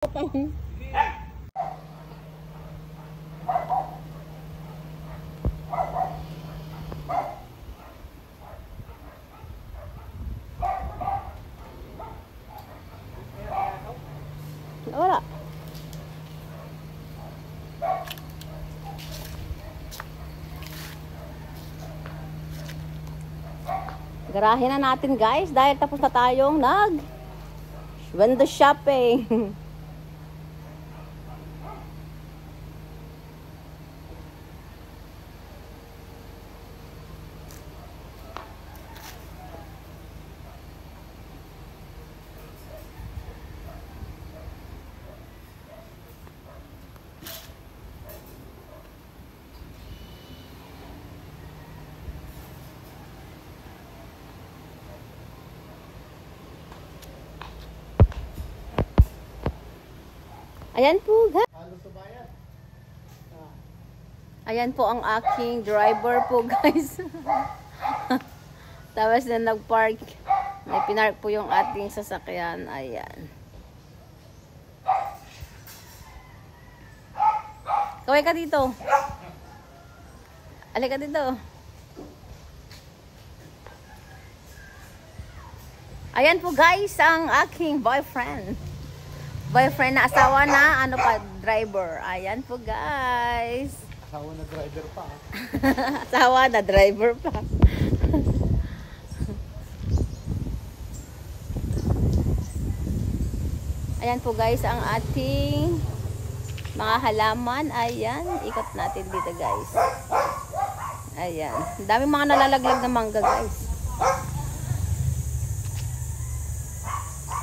Wala. Garahin na natin guys dahil tapos na tayong window shopping. Ayan po, guys. Ayan po ang aking driver po, guys. Tapos na nag-park. May pinark po yung ating sasakyan. Ayan. Kaway ka dito. Alika dito. Ayan po, guys, ang aking boyfriend. Boyfriend na asawa na, driver. Ayan po, guys. Asawa na driver pa. Asawa na driver pa. Ayan po, guys, ang ating mga halaman. Ayan, ikot natin dito, guys. Ayan. Daming mga nalalaglag na mangga, guys.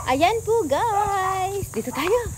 Ayan po, guys. Dito tayo.